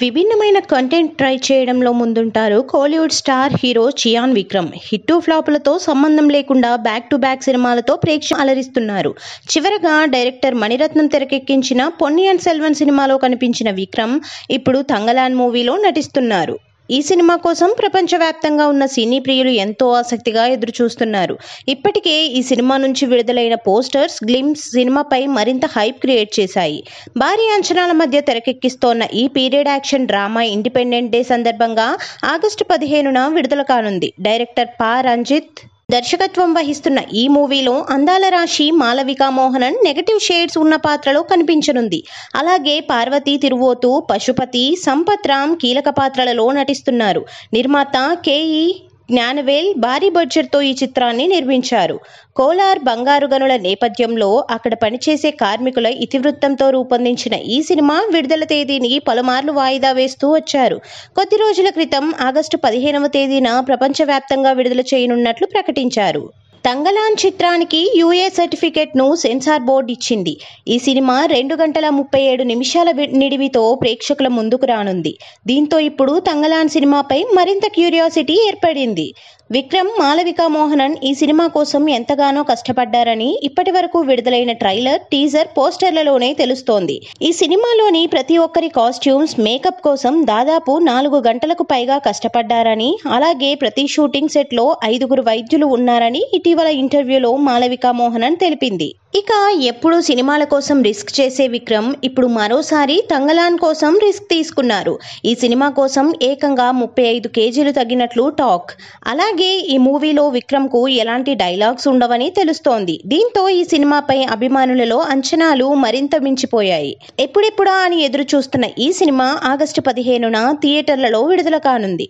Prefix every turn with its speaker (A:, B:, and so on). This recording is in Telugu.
A: విభిన్నమైన కంటెంట్ ట్రై చేయడంలో ముందుంటారు Kollywood star hero Chiyaan Vikram. Hit ఫ్లాపులతో సంబంధం లేకుండా బ్యాక్ టు బ్యాక్ సినిమాలతో ప్రేక్షకులను అలరిస్తున్నారు. చివరగా డైరెక్టర్ మణిరత్నం తెరకెక్కించిన పొన్నియిన్ సెల్వన్ సినిమాలో కనిపించిన విక్రమ్ ఇప్పుడు తంగలాన్ మూవీలో నటిస్తున్నారు. ఈ సినిమా కోసం ప్రపంచవ్యాప్తంగా ఉన్న సినీ ప్రియులు ఎంతో ఆసక్తిగా ఎదురుచూస్తున్నారు. ఇప్పటికే ఈ సినిమా నుంచి విడుదలైన పోస్టర్స్, గ్లిమ్స్ సినిమాపై మరింత హైప్ క్రియేట్ చేశాయి. భారీ అంచనాల మధ్య తెరకెక్కిస్తోన్న ఈ period action drama independent day సందర్భంగా ఆగస్టు 15న విడుదల కానుంది. డైరెక్టర్ పా రంజిత్ దర్శకత్వం వహిస్తున్న ఈ మూవీలో అందాల రాశి మాలవికా మోహనన్ నెగటివ్ షేడ్స్ ఉన్న పాత్రలో కనిపించనుంది. అలాగే పార్వతీ తిరువోతు, పశుపతి, సంపత్ రామ్ కీలక పాత్రలలో నటిస్తున్నారు. నిర్మాత కెఈ జ్ఞానవేల్ భారీ బడ్జెట్తో ఈ చిత్రాన్ని నిర్మించారు. కోలార్ బంగారు గనుల నేపథ్యంలో అక్కడ పనిచేసే కార్మికుల ఇతివృత్తంతో రూపొందించిన ఈ సినిమా విడుదల తేదీని పలుమార్లు వాయిదా వేస్తూ వచ్చారు. కొద్ది రోజుల క్రితం ఆగస్టు 15వ తేదీన ప్రపంచవ్యాప్తంగా విడుదల చేయనున్నట్లు ప్రకటించారు. తంగలాన్ చిత్రానికి యూఏ సర్టిఫికెట్ను సెన్సార్ బోర్డు ఇచ్చింది. ఈ సినిమా 2 గంటల 37 నిమిషాల నిడివితో ప్రేక్షకుల ముందుకు రానుంది. దీంతో ఇప్పుడు తంగలాన్ సినిమాపై మరింత క్యూరియాసిటీ ఏర్పడింది. విక్రమ్, మాలవికా మోహనన్ ఈ సినిమా కోసం ఎంతగానో కష్టపడ్డారని ఇప్పటి వరకు విడుదలైన ట్రైలర్, టీజర్, పోస్టర్లలోనే తెలుస్తోంది. ఈ సినిమాలోని ప్రతి ఒక్కరి కాస్ట్యూమ్స్, మేకప్ కోసం దాదాపు 4 గంటలకు పైగా కష్టపడ్డారని, అలాగే ప్రతి షూటింగ్ సెట్లో 5 వైద్యులు ఉన్నారని ఇటీవల ఇంటర్వ్యూలో మాలవికా మోహనన్ తెలిపింది. ఇక ఎప్పుడూ సినిమాల కోసం రిస్క్ చేసే విక్రమ్ ఇప్పుడు మరోసారి తంగలాన్ కోసం రిస్క్ తీసుకున్నారు. ఈ సినిమా కోసం ఏకంగా 35 కేజీలు తగ్గినట్లు టాక్. అలాగే ఈ మూవీలో విక్రమ్కు ఎలాంటి డైలాగ్స్ ఉండవని తెలుస్తోంది. దీంతో ఈ సినిమాపై అభిమానులలో అంచనాలు మరింత మించిపోయాయి. ఎప్పుడెప్పుడా అని ఎదురు చూస్తున్న ఈ సినిమా ఆగస్టు 15న థియేటర్లలో విడుదల కానుంది.